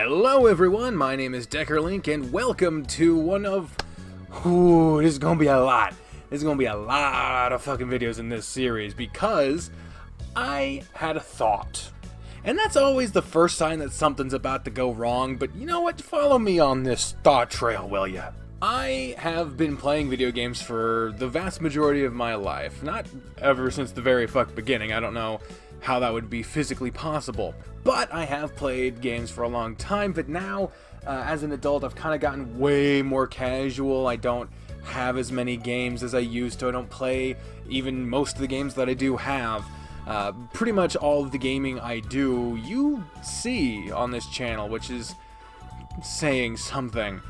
Hello everyone, my name is Deckerlink and welcome to one of... this is gonna be a lot. There's gonna be a lot of fucking videos in this series because I had a thought. And that's always the first sign that something's about to go wrong, but you know what? Follow me on this thought trail, will ya? I have been playing video games for the vast majority of my life. Not ever since the very beginning. I don't know how that would be physically possible. But I have played games for a long time, but now, as an adult, I've kind of gotten way more casual. I don't have as many games as I used to. I don't play even most of the games that I do have. Pretty much all of the gaming I do, you see on this channel, which is saying something.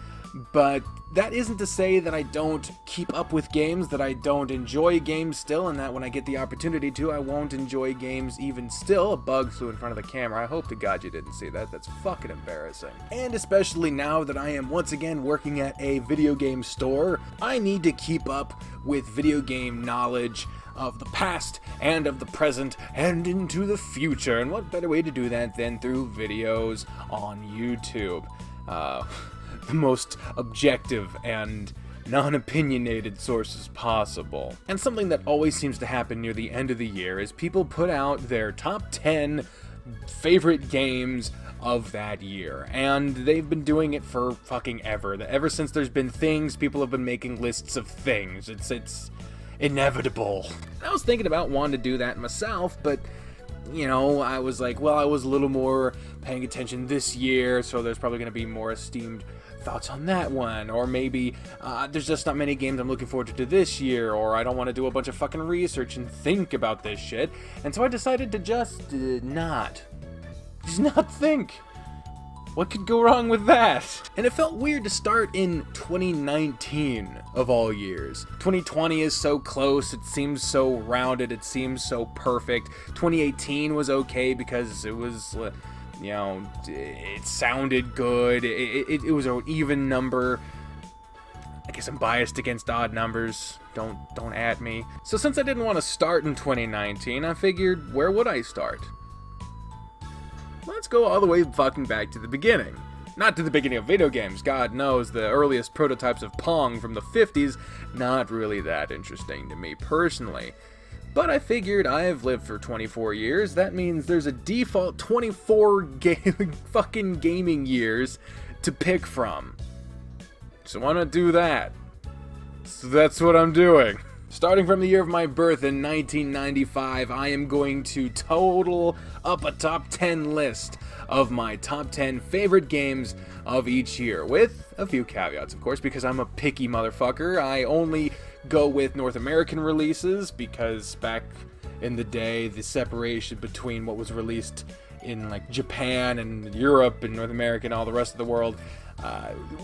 But that isn't to say that I don't keep up with games, that I don't enjoy games still, and that when I get the opportunity to, I won't enjoy games even still. A bug flew in front of the camera. I hope to God you didn't see that. That's fucking embarrassing. And especially now that I am once again working at a video game store, I need to keep up with video game knowledge of the past and of the present and into the future. And what better way to do that than through videos on YouTube? The most objective and non-opinionated sources possible. And something that always seems to happen near the end of the year is people put out their top 10 favorite games of that year. And they've been doing it for fucking ever. Ever since there's been things, people have been making lists of things. It's inevitable. I was thinking about wanting to do that myself, but you know, I was like, well, I was a little more paying attention this year, so there's probably going to be more esteemed thoughts on that one, or maybe there's just not many games I'm looking forward to this year, or I don't want to do a bunch of fucking research and think about this shit, and so I decided to just not think. What could go wrong with that? And it felt weird to start in 2019 of all years. 2020 is so close, it seems so rounded, it seems so perfect. 2018 was okay because it was, you know, it sounded good, it was an even number. I guess I'm biased against odd numbers, don't at me. So since I didn't want to start in 2019, I figured, where would I start? Let's go all the way fucking back to the beginning. Not to the beginning of video games. God knows the earliest prototypes of Pong from the 50s, not really that interesting to me personally. But I figured I've lived for 24 years. That means there's a default 24 fucking gaming years to pick from. So why not do that? So that's what I'm doing. Starting from the year of my birth in 1995, I am going to total up a top 10 list of my top 10 favorite games of each year, with a few caveats, of course, because I'm a picky motherfucker. I only go with North American releases, because back in the day, the separation between what was released in like Japan and Europe and North America and all the rest of the world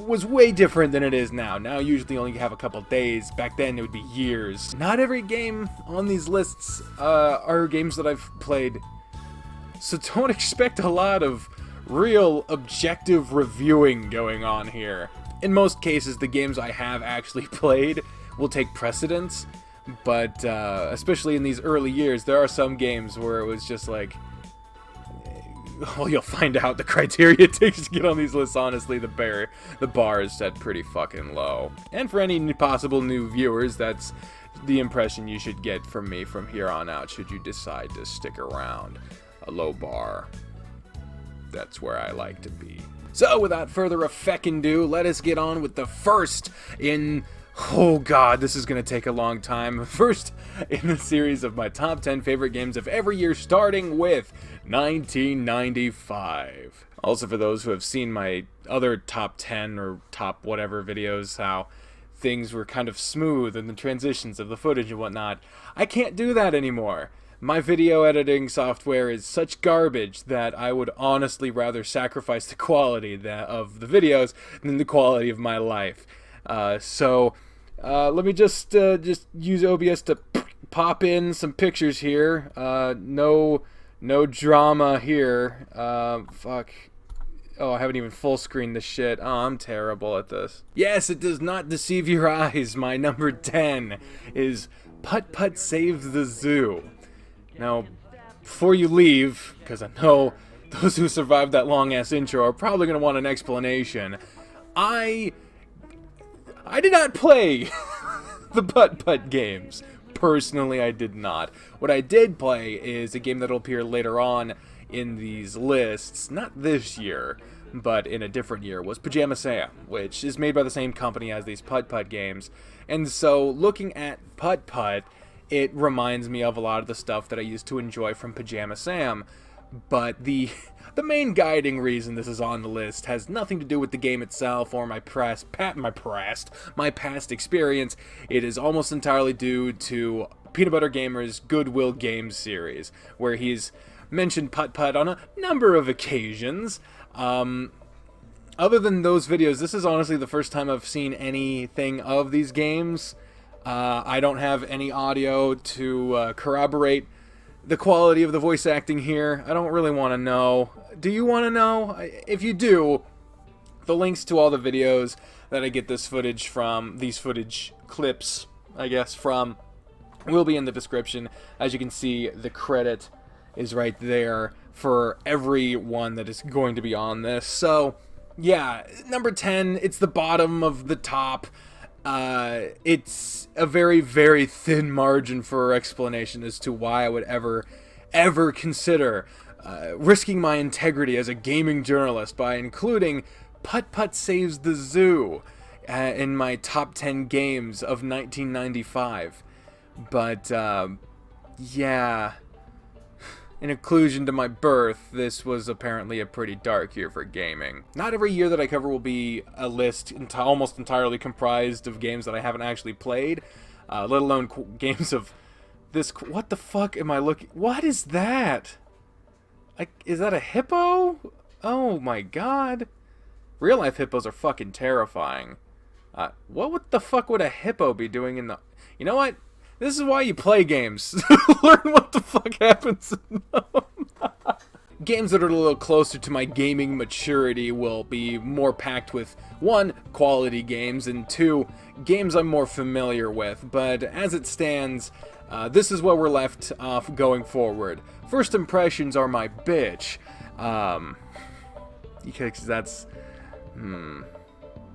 was way different than it is now. Now usually only have a couple days. Back then it would be years. Not every game on these lists are games that I've played, so don't expect a lot of real objective reviewing going on here. In most cases, the games I have actually played will take precedence, but especially in these early years, there are some games where it was just like, well, you'll find out the criteria it takes to get on these lists. Honestly, the bar is set pretty fucking low. And for any possible new viewers, that's the impression you should get from me from here on out, should you decide to stick around. A low bar. That's where I like to be. So, without further ado, let us get on with the first in... oh god, this is going to take a long time. First in the series of my top 10 favorite games of every year, starting with 1995. Also, for those who have seen my other top 10 or top whatever videos, how things were kind of smooth and the transitions of the footage and whatnot, I can't do that anymore. My video editing software is such garbage that I would honestly rather sacrifice the quality of the videos than the quality of my life. So let me just use OBS to pop in some pictures here. No drama here. Fuck. Oh, I haven't even full screened this shit. Oh, I'm terrible at this. Yes, it does not deceive your eyes. My number 10 is Putt Putt Save the Zoo. Now, before you leave, because I know those who survived that long-ass intro are probably going to want an explanation. I did not play the putt-putt games. Personally, I did not. What I did play is a game that'll appear later on in these lists, not this year, but in a different year, was Pajama Sam, which is made by the same company as these putt-putt games. And so, looking at putt-putt, it reminds me of a lot of the stuff that I used to enjoy from Pajama Sam. But the main guiding reason this is on the list has nothing to do with the game itself or my past experience. It is almost entirely due to Peanut Butter Gamer's Goodwill Games series, where he's mentioned putt-putt on a number of occasions. Other than those videos, this is honestly the first time I've seen anything of these games. I don't have any audio to corroborate the quality of the voice acting here. I don't really want to know. Do you want to know? If you do, the links to all the videos that I get this footage from, these footage clips, I guess, from, will be in the description. As you can see, the credit is right there for everyone that is going to be on this. So, yeah, number 10, it's the bottom of the top. It's a very, very thin margin for explanation as to why I would ever consider risking my integrity as a gaming journalist by including Putt-Putt Saves the Zoo in my top 10 games of 1995. But, yeah, in inclusion to my birth, this was apparently a pretty dark year for gaming. Not every year that I cover will be a list almost entirely comprised of games that I haven't actually played, let alone games of this. What the fuck am I looking? What is that? Is that a hippo? Oh my god. Real life hippos are fucking terrifying. What the fuck would a hippo be doing in the... You know what? This is why you play games. Learn what the fuck happens in them. Games that are a little closer to my gaming maturity will be more packed with, 1, quality games, and 2, games I'm more familiar with. But as it stands, this is what we're left off going forward. First impressions are my bitch. Because that's...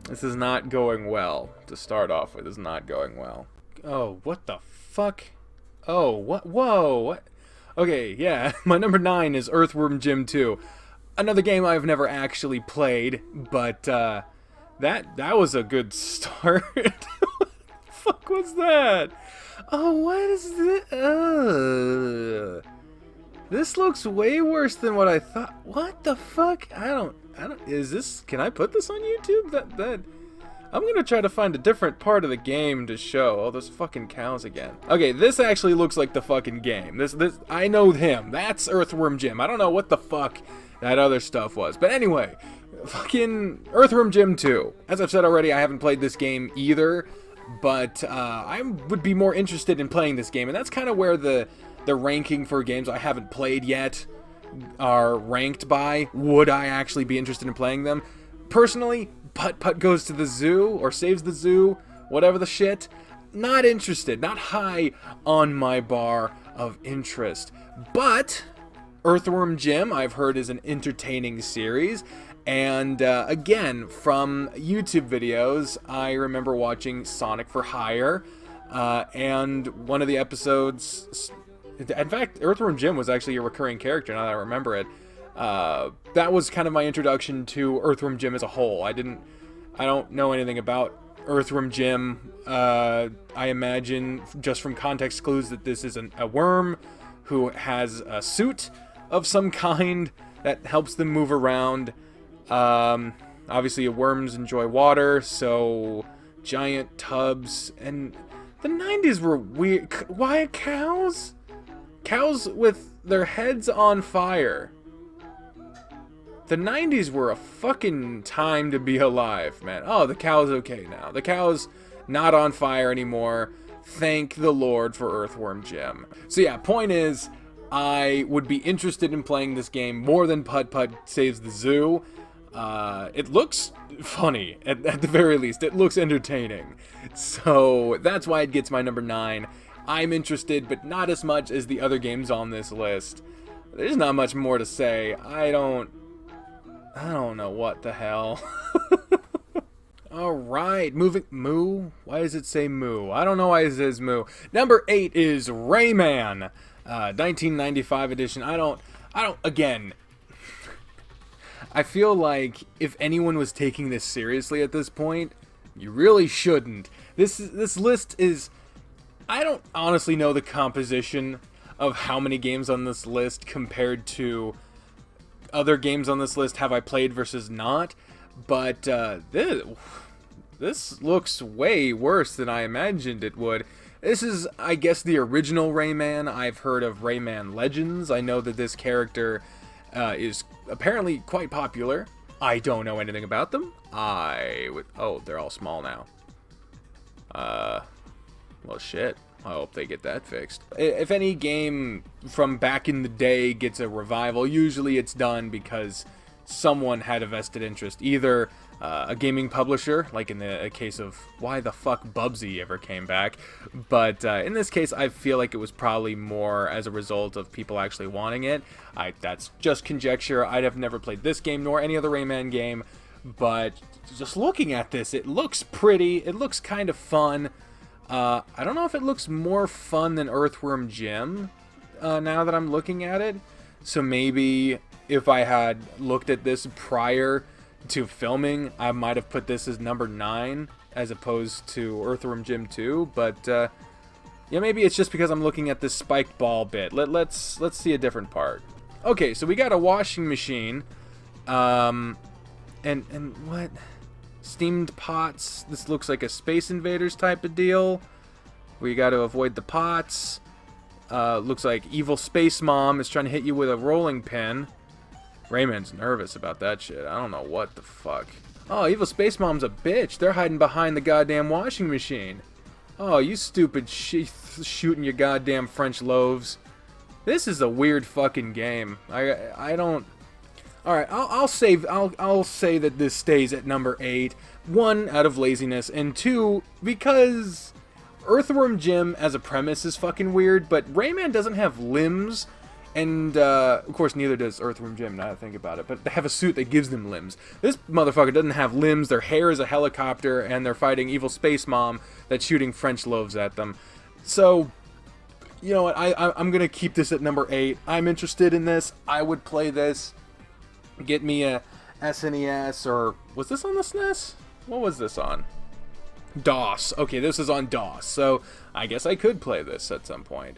This is not going well. To start off with, it's not going well. Oh, what the fuck? Oh, what? Whoa, what? Okay, yeah, my number 9 is Earthworm Jim 2. Another game I've never actually played, but, that was a good start. What the fuck was that? Oh, what is this? This looks way worse than what I thought. What the fuck? I don't, is this, can I put this on YouTube? I'm gonna try to find a different part of the game to show. Oh, those fucking cows again. Okay, this actually looks like the fucking game. This, I know him. That's Earthworm Jim. I don't know what the fuck that other stuff was. But anyway, fucking Earthworm Jim 2. As I've said already, I haven't played this game either, but I would be more interested in playing this game, and that's kind of where the ranking for games I haven't played yet are ranked by. Would I actually be interested in playing them? Personally, Putt-Putt Goes to the Zoo, or Saves the Zoo, whatever the shit. Not interested, not high on my bar of interest. But Earthworm Jim, I've heard, is an entertaining series. And again, from YouTube videos, I remember watching Sonic for Hire. And one of the episodes... In fact, Earthworm Jim was actually a recurring character, now that I remember it. That was kind of my introduction to Earthworm Jim as a whole. I don't know anything about Earthworm Jim. I imagine, just from context clues, that this is a worm who has a suit of some kind that helps them move around. Obviously, worms enjoy water, so giant tubs. And the 90s were weird. Why cows? Cows with their heads on fire. The 90s were a fucking time to be alive, man. Oh, the cow's okay now. The cow's not on fire anymore. Thank the Lord for Earthworm Jim. So yeah, point is, I would be interested in playing this game more than Putt-Putt Saves the Zoo. It looks funny, at the very least. It looks entertaining. So that's why it gets my number 9. I'm interested, but not as much as the other games on this list. There's not much more to say. I don't know what the hell. Alright, moving... Moo? Why does it say moo? I don't know why it says moo. Number 8 is Rayman. 1995 edition. I don't... Again... I feel like if anyone was taking this seriously at this point, you really shouldn't. This list is... I don't honestly know the composition of how many games on this list compared to other games on this list have I played versus not, but this looks way worse than I imagined it would. This is, I guess, the original Rayman. I've heard of Rayman Legends. I know that this character is apparently quite popular. I don't know anything about them. Oh, they're all small now. Well, shit. I hope they get that fixed. If any game from back in the day gets a revival, usually it's done because someone had a vested interest. Either a gaming publisher, like in the case of why the fuck Bubsy ever came back. But in this case, I feel like it was probably more as a result of people actually wanting it. That's just conjecture. I'd have never played this game nor any other Rayman game. But just looking at this, it looks pretty. It looks kind of fun. I don't know if it looks more fun than Earthworm Jim now that I'm looking at it. So maybe if I had looked at this prior to filming, I might have put this as number 9 as opposed to Earthworm Jim 2. But yeah, maybe it's just because I'm looking at this spiked ball bit. Let's see a different part. Okay, so we got a washing machine. And what? Steamed pots. This looks like a Space Invaders type of deal. We got to avoid the pots. Looks like evil Space Mom is trying to hit you with a rolling pin. Rayman's nervous about that shit. I don't know what the fuck. Oh, evil Space Mom's a bitch. They're hiding behind the goddamn washing machine. Oh, you stupid shooting your goddamn French loaves. This is a weird fucking game. I don't... Alright, I'll say that this stays at number 8. 1, out of laziness, and 2, because Earthworm Jim as a premise is fucking weird, but Rayman doesn't have limbs, and of course neither does Earthworm Jim, now that I think about it, but they have a suit that gives them limbs. This motherfucker doesn't have limbs, their hair is a helicopter, and they're fighting evil Space Mom that's shooting French loaves at them. So, you know what, I'm gonna keep this at number 8. I'm interested in this. I would play this. Get me a SNES, or was this on the SNES? What was this on? DOS. Okay, this is on DOS, so I guess I could play this at some point.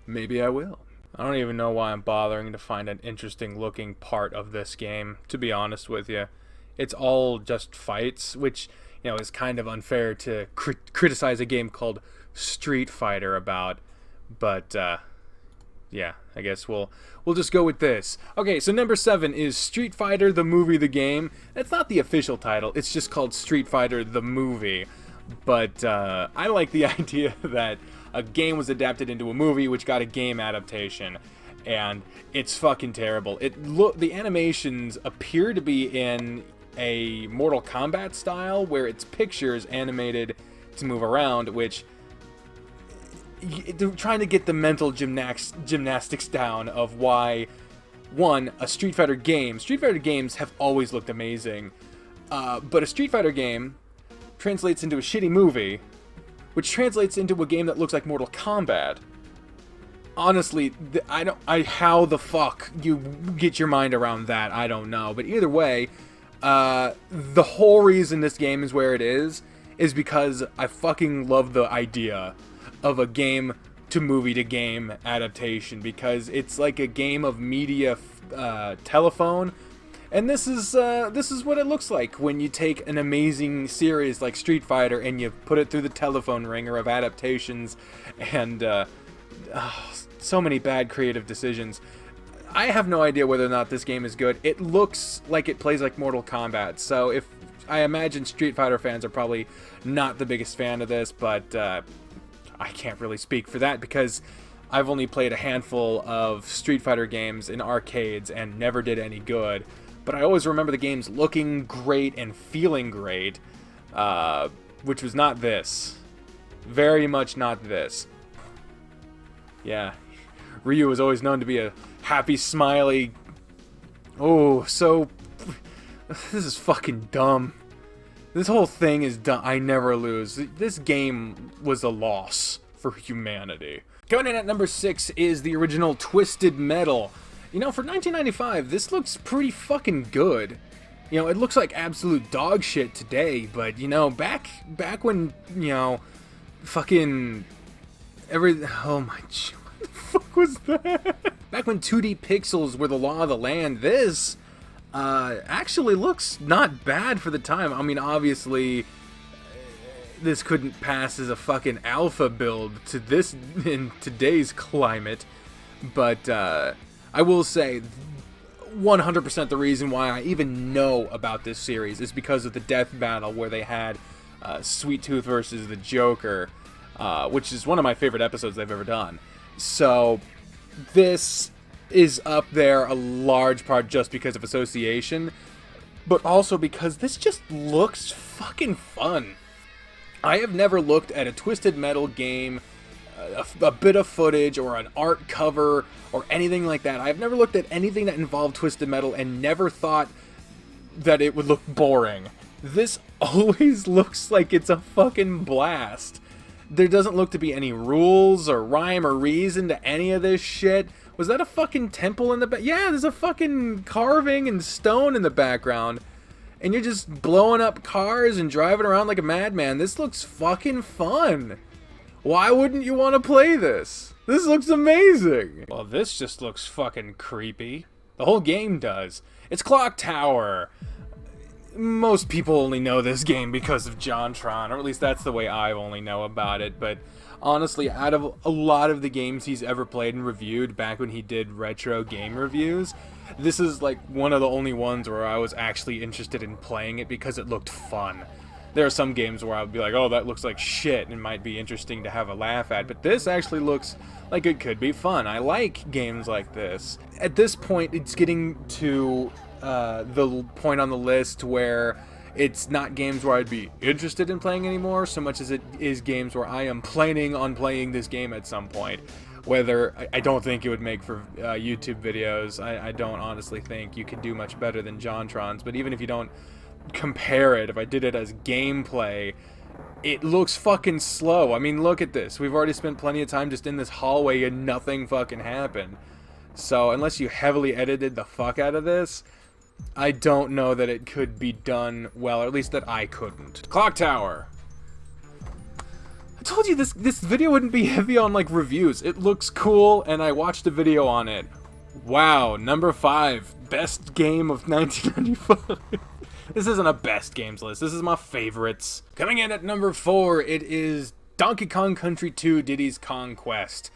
Maybe I will. I don't even know why I'm bothering to find an interesting looking part of this game, to be honest with you. It's all just fights, which, you know, is kind of unfair to criticize a game called Street Fighter about, but yeah, I guess we'll just go with this. Okay, so number 7 is Street Fighter the Movie the Game. That's not the official title, it's just called Street Fighter the Movie. But I like the idea that a game was adapted into a movie which got a game adaptation. And it's fucking terrible. The animations appear to be in a Mortal Kombat style where it's pictures animated to move around, which... They're trying to get the mental gymnastics down of why, one, a Street Fighter games have always looked amazing, but a Street Fighter game translates into a shitty movie, which translates into a game that looks like Mortal Kombat. Honestly, how the fuck you get your mind around that, I don't know, but either way, the whole reason this game is where it is because I fucking love the idea of a game to movie to game adaptation, because it's like a game of media telephone, and this is what it looks like when you take an amazing series like Street Fighter and you put it through the telephone ringer of adaptations and so many bad creative decisions. I have no idea whether or not this game is good. It looks like it plays like Mortal Kombat, so if I imagine Street Fighter fans are probably not the biggest fan of this, but I can't really speak for that because I've only played a handful of Street Fighter games in arcades and never did any good. But I always remember the games looking great and feeling great, which was not this. Very much not this. Yeah. Ryu was always known to be a happy, smiley... Oh, so... This is fucking dumb. This whole thing is dumb. I never lose. This game was a loss for humanity. Coming in at number 6 is the original Twisted Metal. You know, for 1995, this looks pretty fucking good. You know, it looks like absolute dog shit today, but, you know, back when, you know, fucking... Oh my... What the fuck was that? Back when 2D pixels were the law of the land, this... actually looks not bad for the time. I mean, obviously, this couldn't pass as a fucking alpha build to this in today's climate, but I will say 100% the reason why I even know about this series is because of the death battle where they had Sweet Tooth versus the Joker, which is one of my favorite episodes they've ever done. So this is up there a large part just because of association, but also because this just looks fucking fun. I have never looked at a Twisted Metal game, a bit of footage or an art cover or anything like that. I've never looked at anything that involved Twisted Metal and never thought that it would look boring. This always looks like it's a fucking blast. There doesn't look to be any rules or rhyme or reason to any of this shit. Was that a fucking temple in the back? Yeah, there's a fucking carving and stone in the background. And you're just blowing up cars and driving around like a madman. This looks fucking fun. Why wouldn't you want to play this? This looks amazing. Well, this just looks fucking creepy. The whole game does. It's Clock Tower. Most people only know this game because of JonTron, or at least that's the way I only know about it, but honestly, out of a lot of the games he's ever played and reviewed back when he did retro game reviews, this is like one of the only ones where I was actually interested in playing it because it looked fun. There are some games where I would be like, oh, that looks like shit and might be interesting to have a laugh at, but this actually looks like it could be fun. I like games like this. At this point, it's getting to the point on the list where it's not games where I'd be interested in playing anymore so much as it is games where I am planning on playing this game at some point. Whether I don't think it would make for YouTube videos. I don't honestly think you could do much better than JonTron's, but even if you don't compare it, if I did it as gameplay, it looks fucking slow. I mean, look at this. We've already spent plenty of time just in this hallway and nothing fucking happened. So unless you heavily edited the fuck out of this, I don't know that it could be done well, or at least that I couldn't. Clock Tower. I told you this video wouldn't be heavy on like reviews. It looks cool and I watched a video on it. Wow, number 5, best game of 1995. This isn't a best games list. This is my favorites. Coming in at number 4, it is Donkey Kong Country 2 Diddy's Kong Quest.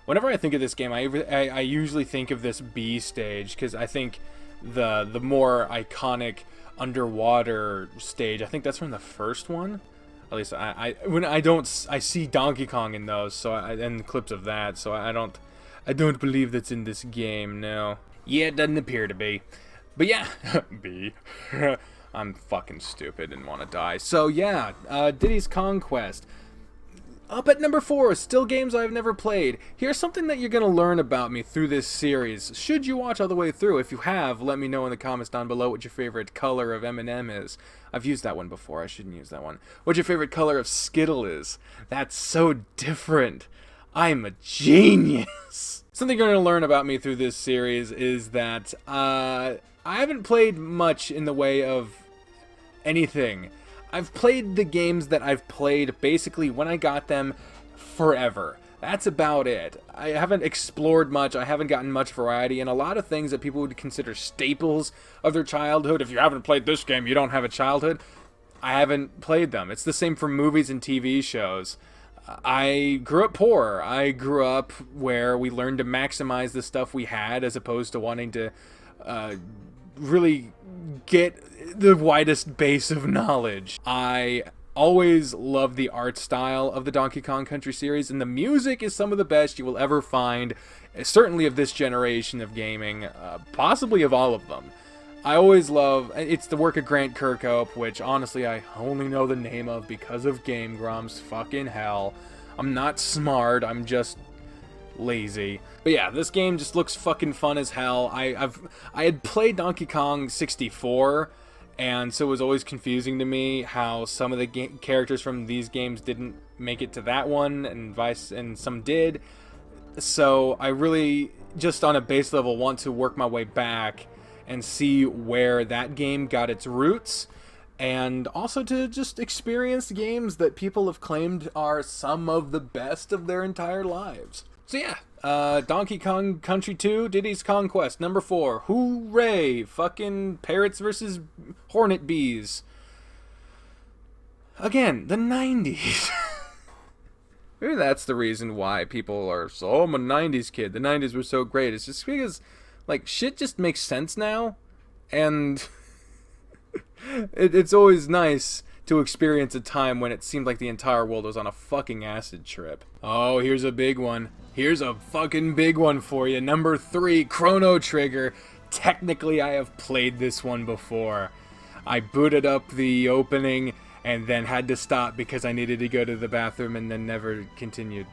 Whenever I think of this game, I usually think of this B stage because I think the more iconic underwater stage, I think that's from the first one. At least I see Donkey Kong in those, so and clips of that, so I don't believe that's in this game. No, yeah, it doesn't appear to be. But yeah, B. I'm fucking stupid and want to die. So yeah, Diddy's Kong Quest. Up at number 4, still games I've never played. Here's something that you're going to learn about me through this series. Should you watch all the way through? If you have, let me know in the comments down below what your favorite color of M&M is. I've used that one before. I shouldn't use that one. What your favorite color of Skittle is. That's so different. I'm a genius. Something you're going to learn about me through this series is that I haven't played much in the way of anything. I've played the games that I've played basically when I got them forever. That's about it. I haven't explored much. I haven't gotten much variety, and a lot of things that people would consider staples of their childhood. If you haven't played this game, you don't have a childhood. I haven't played them. It's the same for movies and TV shows. I grew up poor. I grew up where we learned to maximize the stuff we had as opposed to wanting to really get the widest base of knowledge. I always loved the art style of the Donkey Kong Country series, and the music is some of the best you will ever find, certainly of this generation of gaming, possibly of all of them. I always love, it's the work of Grant Kirkhope, which honestly I only know the name of because of Game Grumps. Fucking hell. I'm not smart, I'm just lazy. But yeah, this game just looks fucking fun as hell. I had played Donkey Kong 64, and so it was always confusing to me how some of the characters from these games didn't make it to that one, and some did. So I really, just on a base level, want to work my way back and see where that game got its roots, and also to just experience games that people have claimed are some of the best of their entire lives. So yeah, Donkey Kong Country 2, Diddy's Conquest, number 4. Hooray! Fucking parrots versus hornet bees. Again, the 90s. Maybe that's the reason why people are so, oh, I'm a 90s kid. The 90s were so great. It's just because, like, shit just makes sense now. And it's always nice to experience a time when it seemed like the entire world was on a fucking acid trip. Oh, here's a big one. Here's a fucking big one for you. Number 3, Chrono Trigger. Technically, I have played this one before. I booted up the opening and then had to stop because I needed to go to the bathroom and then never continued.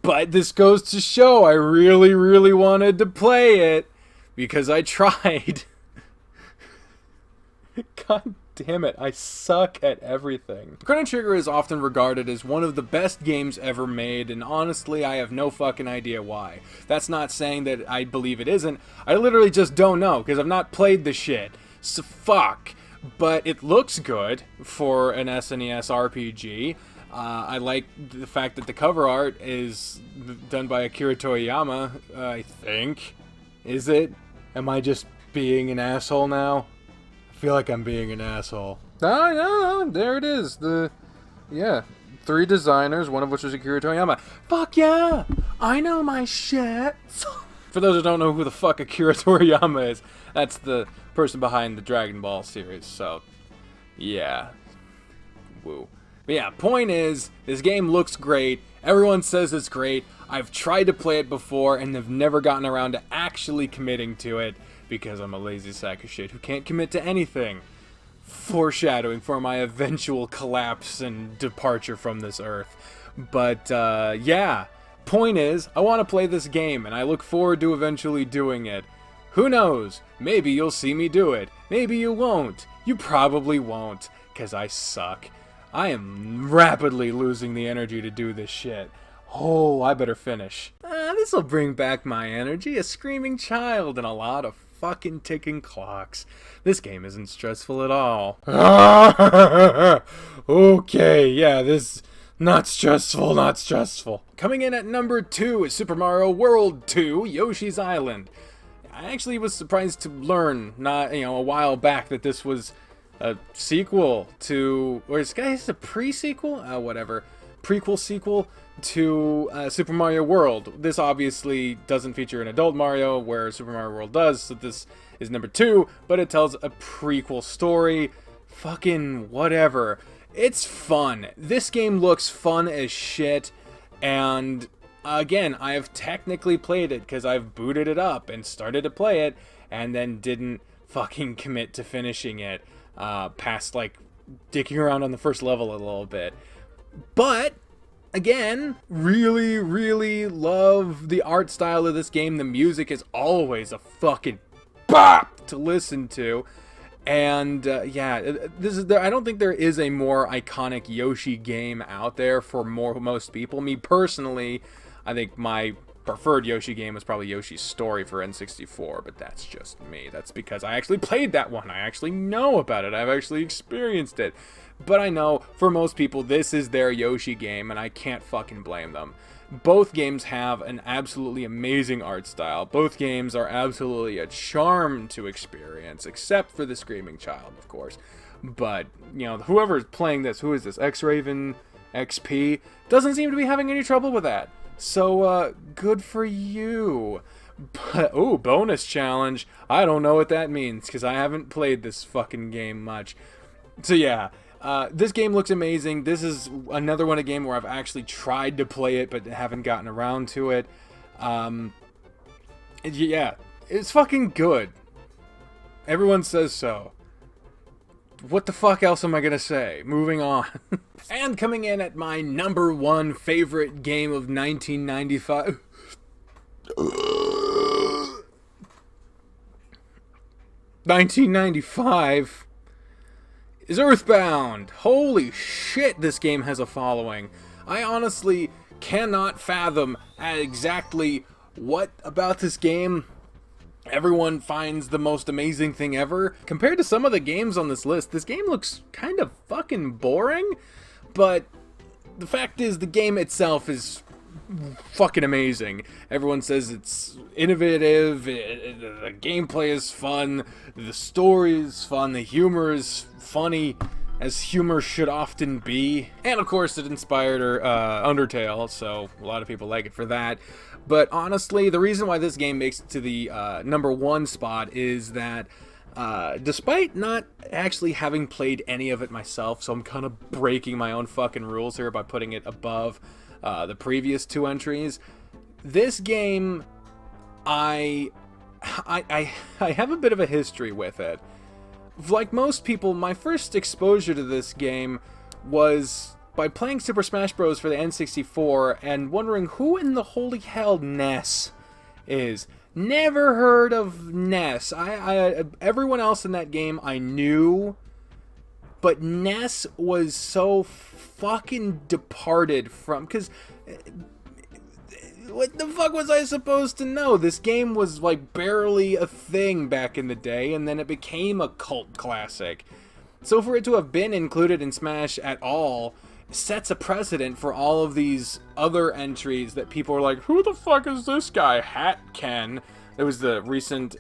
But this goes to show I really, really wanted to play it because I tried. God damn it, I suck at everything. Chrono Trigger is often regarded as one of the best games ever made, and honestly, I have no fucking idea why. That's not saying that I believe it isn't. I literally just don't know, because I've not played the shit. So fuck. But it looks good for an SNES RPG. I like the fact that the cover art is done by Akira Toriyama, I think. Is it? Am I just being an asshole now? I feel like I'm being an asshole. No, there it is. Yeah, 3 designers, one of which is Akira Toriyama. Fuck yeah! I know my shit! For those who don't know who the fuck Akira Toriyama is, that's the person behind the Dragon Ball series, so yeah. Woo. But yeah, point is, this game looks great. Everyone says it's great. I've tried to play it before and have never gotten around to actually committing to it because I'm a lazy sack of shit who can't commit to anything. Foreshadowing for my eventual collapse and departure from this earth. But yeah, point is, I want to play this game and I look forward to eventually doing it. Who knows? Maybe you'll see me do it. Maybe you won't. You probably won't, because I suck. I am rapidly losing the energy to do this shit. Oh, I better finish. This'll bring back my energy, a screaming child, and a lot of fucking ticking clocks. This game isn't stressful at all. Okay, yeah, this... Not stressful. Coming in at number 2 is Super Mario World 2, Yoshi's Island. I actually was surprised to learn, a while back that this was a sequel to, or is this a pre-sequel? Whatever. Prequel sequel to Super Mario World. This obviously doesn't feature an adult Mario, where Super Mario World does, so this is number 2, but it tells a prequel story. Fucking whatever. It's fun. This game looks fun as shit, and again, I have technically played it because I've booted it up and started to play it, and then didn't fucking commit to finishing it past, like, dicking around on the first level a little bit. But, again, really, really love the art style of this game. The music is always a fucking bop to listen to. And yeah, I don't think there is a more iconic Yoshi game out there for most people. Me personally, I think my preferred Yoshi game was probably Yoshi's Story for N64, but that's just me. That's because I actually played that one. I actually know about it. I've actually experienced it. But I know for most people this is their Yoshi game, and I can't fucking blame them. Both games have an absolutely amazing art style. Both games are absolutely a charm to experience, except for the Screaming Child, of course. But, whoever's playing this, who is this? X-Raven XP? Doesn't seem to be having any trouble with that. So, good for you. But, ooh, bonus challenge. I don't know what that means, because I haven't played this fucking game much. So, yeah. This game looks amazing. This is another one, a game where I've actually tried to play it, but haven't gotten around to it. Yeah, it's fucking good. Everyone says so. what the fuck else am I gonna say? Moving on. And coming in at my number 1 favorite game of 1995. 1995 is Earthbound. Holy shit, this game has a following. I honestly cannot fathom exactly what about this game everyone finds the most amazing thing ever. Compared to some of the games on this list, this game looks kind of fucking boring, but the fact is the game itself is fucking amazing. Everyone says it's innovative, the gameplay is fun, the story is fun, the humor is funny, as humor should often be. And of course it inspired Undertale, so a lot of people like it for that. But honestly, the reason why this game makes it to the number 1 spot is that despite not actually having played any of it myself, so I'm kind of breaking my own fucking rules here by putting it above the previous 2 entries, this game, I have a bit of a history with it. Like most people, my first exposure to this game was by playing Super Smash Bros. For the N64 and wondering who in the holy hell Ness is. Never heard of Ness. Everyone else in that game I knew, but Ness was so fucking departed from, because what the fuck was I supposed to know? This game was like barely a thing back in the day, and then it became a cult classic. So for it to have been included in Smash at all sets a precedent for all of these other entries that people are like, who the fuck is this guy? Hat Ken. It was the recent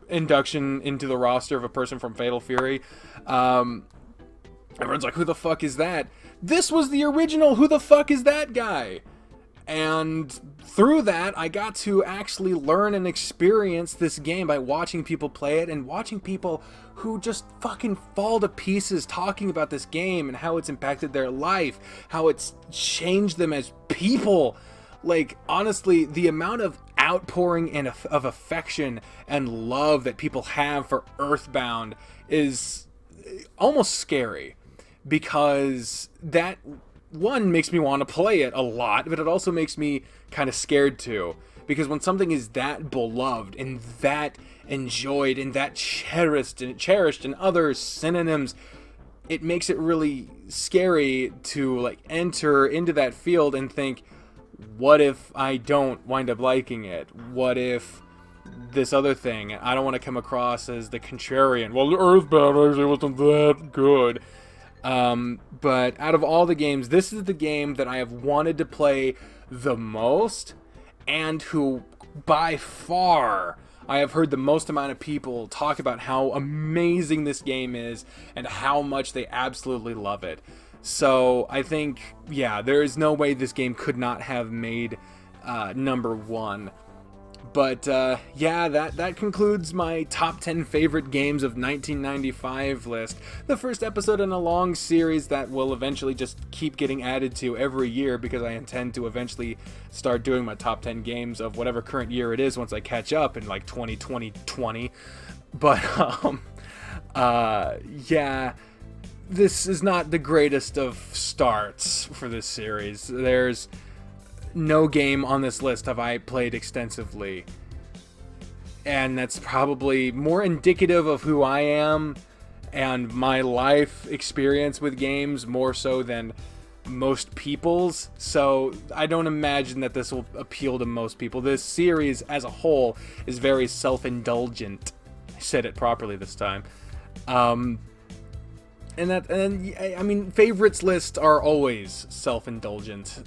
induction into the roster of a person from Fatal Fury. Everyone's like, who the fuck is that? This was the original who the fuck is that guy? And through that, I got to actually learn and experience this game by watching people play it and watching people who just fucking fall to pieces talking about this game and how it's impacted their life, how it's changed them as people. Like, honestly, the amount of outpouring and of affection and love that people have for Earthbound is almost scary, because that, one, makes me want to play it a lot, but it also makes me kind of scared too, because when something is that beloved and that enjoyed and that cherished and other synonyms, it makes it really scary to like enter into that field and think, what if I don't wind up liking it? What if this other thing, I don't want to come across as the contrarian. Well, Earthbound actually wasn't that good. But out of all the games, this is the game that I have wanted to play the most, and who by far I have heard the most amount of people talk about how amazing this game is and how much they absolutely love it. So I think, yeah, there is no way this game could not have made number 1. But yeah, that concludes my top 10 favorite games of 1995 list. The first episode in a long series that will eventually just keep getting added to every year, because I intend to eventually start doing my top 10 games of whatever current year it is once I catch up in like 2020. But yeah, this is not the greatest of starts for this series. There's no game on this list have I played extensively, and that's probably more indicative of who I am and my life experience with games more so than most people's. So I don't imagine that this will appeal to most people. This series as a whole is very self-indulgent. I said it properly this time. And I mean, favorites lists are always self-indulgent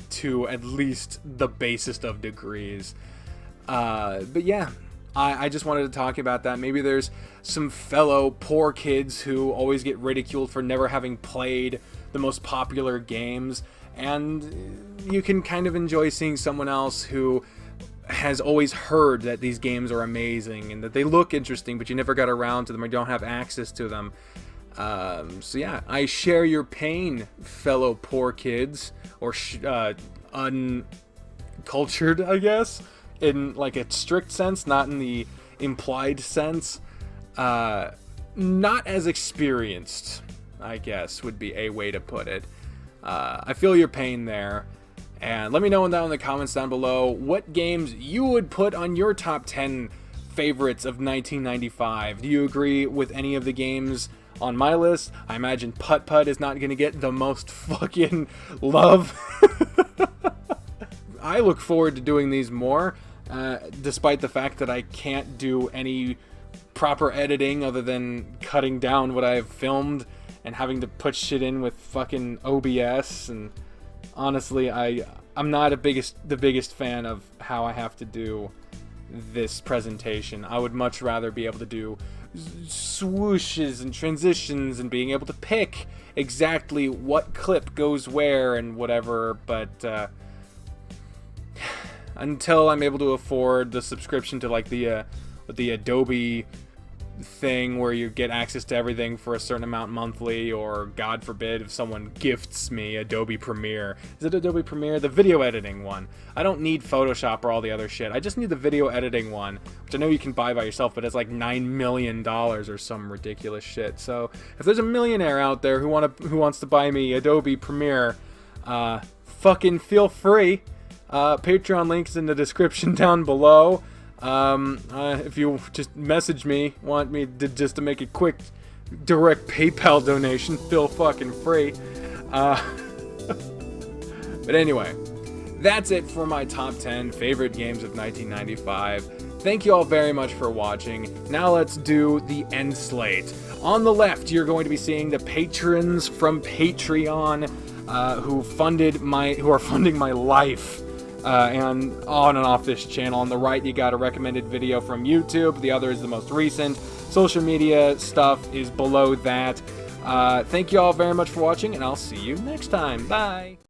to at least the basest of degrees. But yeah, I just wanted to talk about that. Maybe there's some fellow poor kids who always get ridiculed for never having played the most popular games, and you can kind of enjoy seeing someone else who has always heard that these games are amazing and that they look interesting, but you never got around to them or don't have access to them. So yeah, I share your pain, fellow poor kids, or uncultured, I guess, in like a strict sense, not in the implied sense. not as experienced, I guess, would be a way to put it. I feel your pain there. And let me know down in the comments down below what games you would put on your top 10 favorites of 1995. Do you agree with any of the games on my list? I imagine Putt Putt is not going to get the most fucking love. I look forward to doing these more, despite the fact that I can't do any proper editing other than cutting down what I've filmed and having to put shit in with fucking OBS. And honestly, I'm not the biggest fan of how I have to do this presentation. I would much rather be able to do swooshes and transitions and being able to pick exactly what clip goes where and whatever, but until I'm able to afford the subscription to like the Adobe thing where you get access to everything for a certain amount monthly, or God forbid if someone gifts me Adobe Premiere. Is it Adobe Premiere? The video editing one. I don't need Photoshop or all the other shit. I just need the video editing one, which I know you can buy by yourself, but it's like $9 million or some ridiculous shit. So if there's a millionaire out there who wants to buy me Adobe Premiere, fucking feel free. Patreon links in the description down below. If you just message me, want me to make a quick direct PayPal donation, feel fucking free. But anyway, that's it for my top 10 favorite games of 1995. Thank you all very much for watching. Now let's do the end slate. On the left, you're going to be seeing the patrons from Patreon, who are funding my life. And on and off this channel. On the right, you got a recommended video from YouTube. The other is the most recent. Social media stuff is below that. Thank you all very much for watching, and I'll see you next time. Bye!